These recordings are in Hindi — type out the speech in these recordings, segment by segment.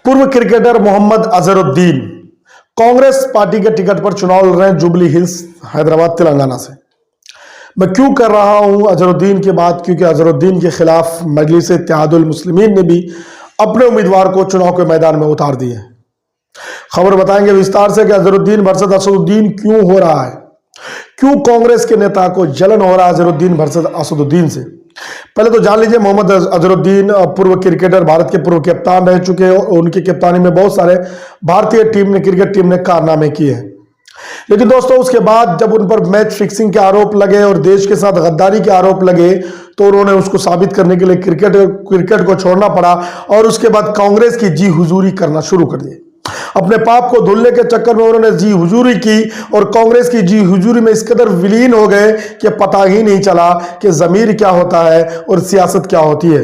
पूर्व क्रिकेटर मोहम्मद अजहरुद्दीन कांग्रेस पार्टी के टिकट पर चुनाव लड़ रहे हैं जुबली हिल्स हैदराबाद तेलंगाना से। मैं क्यों कर रहा हूं अजहरुद्दीन की बात, क्योंकि अजहरुद्दीन के खिलाफ मजलिस इत्तेहादुल मुस्लिमीन ने भी अपने उम्मीदवार को चुनाव के मैदान में उतार दिए। खबर बताएंगे विस्तार से कि अजहरुद्दीन वर्सेस असदुद्दीन क्यों हो रहा है, क्यों कांग्रेस के नेता को जलन हो रहा है अजहरुद्दीन वर्सेस असदुद्दीन से। पहले तो जान लीजिए, मोहम्मद अजहरुद्दीन पूर्व क्रिकेटर, भारत के पूर्व कप्तान रह चुके हैं और उनकी कप्तानी में बहुत सारे भारतीय क्रिकेट टीम ने कारनामे किए हैं। लेकिन दोस्तों, उसके बाद जब उन पर मैच फिक्सिंग के आरोप लगे और देश के साथ गद्दारी के आरोप लगे तो उन्होंने उसको साबित करने के लिए क्रिकेट को छोड़ना पड़ा और उसके बाद कांग्रेस की जी हुजूरी करना शुरू कर दी। अपने पाप को धुलने के चक्कर में उन्होंने जी हुजूरी की और कांग्रेस की जी हुजूरी में इस कदर विलीन हो गए कि पता ही नहीं चला कि ज़मीर क्या होता है और सियासत क्या होती है।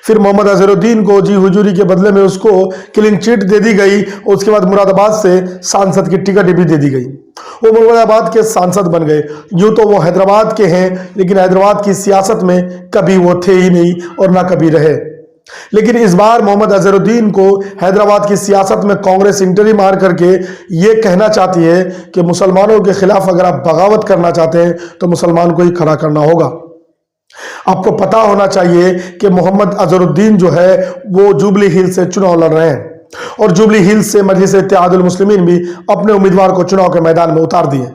फिर मोहम्मद अजहरुद्दीन को जी हुजूरी के बदले में उसको क्लीन चिट दे दी गई और उसके बाद मुरादाबाद से सांसद की टिकट भी दे दी गई। वो मुरादाबाद के सांसद बन गए। यूं तो वो हैदराबाद के हैं, लेकिन हैदराबाद की सियासत में कभी वो थे ही नहीं और ना कभी रहे। लेकिन इस बार मोहम्मद अजहरुद्दीन को हैदराबाद की सियासत में कांग्रेस इंटरी मार करके ये कहना चाहती है कि मुसलमानों के खिलाफ अगर आप बगावत करना चाहते हैं तो मुसलमान को ही खड़ा करना होगा। आपको पता होना चाहिए कि मोहम्मद अजहरुद्दीन जो है वो जुबली हिल्स से चुनाव लड़ रहे हैं और जुबली हिल्स से मजलिस इत्तेहादुल मुस्लिमीन भी अपने उम्मीदवार को चुनाव के मैदान में उतार दिए।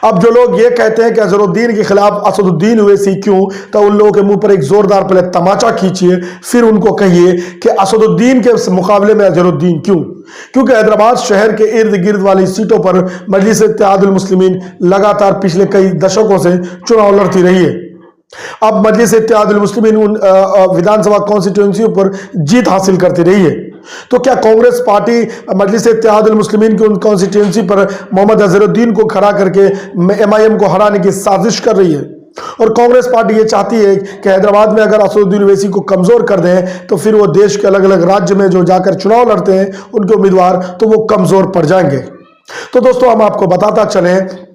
अब जो लोग ये कहते हैं कि अजहरुद्दीन के खिलाफ असदुद्दीन ओवैसी क्यों, तो उन लोगों के मुंह पर एक जोरदार पहले तमाचा खींचिए, फिर उनको कहिए कि असदुद्दीन के मुकाबले में अजहरुद्दीन क्यों। क्योंकि हैदराबाद शहर के इर्द गिर्द वाली सीटों पर मजलिस इत्तेहादुल मुस्लिमीन लगातार पिछले कई दशकों से चुनाव लड़ती रही है। अब मजलिस इत्तेहादुल मुस्लिमीन उन विधानसभा कॉन्स्टिट्यूंसी पर जीत हासिल करती रही है। तो क्या कांग्रेस पार्टी मजलिस इत्तेहादुल मुस्लिमीन की उन कॉन्स्टिट्यूंसी पर मोहम्मद अजहरुद्दीन को खड़ा करके MIM को हराने की साजिश कर रही है? और कांग्रेस पार्टी ये चाहती है कि हैदराबाद में अगर असदुद्दीन ओवैसी को कमजोर कर दें तो फिर वो देश के अलग अलग राज्य में जो जाकर चुनाव लड़ते हैं उनके उम्मीदवार, तो वो कमजोर पड़ जाएंगे। तो दोस्तों, हम आपको बताता चलें,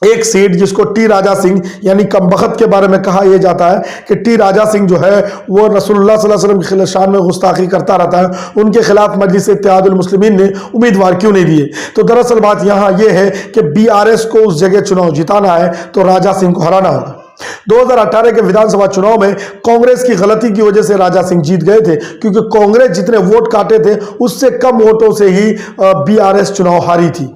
एक सीट जिसको टी राजा सिंह यानी कमबख्त के बारे में कहा यह जाता है कि टी राजा सिंह जो है वो रसूलुल्लाह सल्लल्लाहु अलैहि वसल्लम की शान में गुस्ताखी करता रहता है, उनके खिलाफ मजलिस इत्तेहादुल मुस्लिमीन ने उम्मीदवार क्यों नहीं दिए। तो दरअसल बात यहां यह है कि BRS को उस जगह चुनाव जिताना है तो राजा सिंह को हराना होगा। 2018 के विधानसभा चुनाव में कांग्रेस की गलती की वजह से राजा सिंह जीत गए थे, क्योंकि कांग्रेस जितने वोट काटे थे उससे कम वोटों से ही BRS चुनाव हारी थी।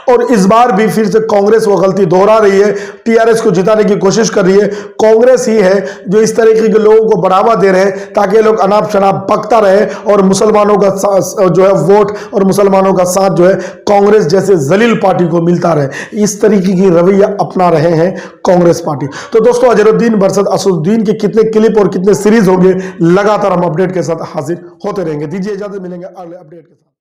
और इस बार भी फिर से कांग्रेस वो गलती दोहरा रही है, TRS को जिताने की कोशिश कर रही है। कांग्रेस ही है जो इस तरीके के लोगों को बढ़ावा दे रहे हैं ताकि लोग अनाप शनाप बकता रहे और मुसलमानों का जो है वोट और मुसलमानों का साथ जो है कांग्रेस जैसे जलील पार्टी को मिलता रहे। इस तरीके की रवैया अपना रहे हैं कांग्रेस पार्टी। तो दोस्तों, अजहरुद्दीन वर्सेस असदुद्दीन के कितने क्लिप और कितने सीरीज होंगे, लगातार हम अपडेट के साथ हाजिर होते रहेंगे। दीजिए इजाजत, मिलेंगे अगले अपडेट के साथ।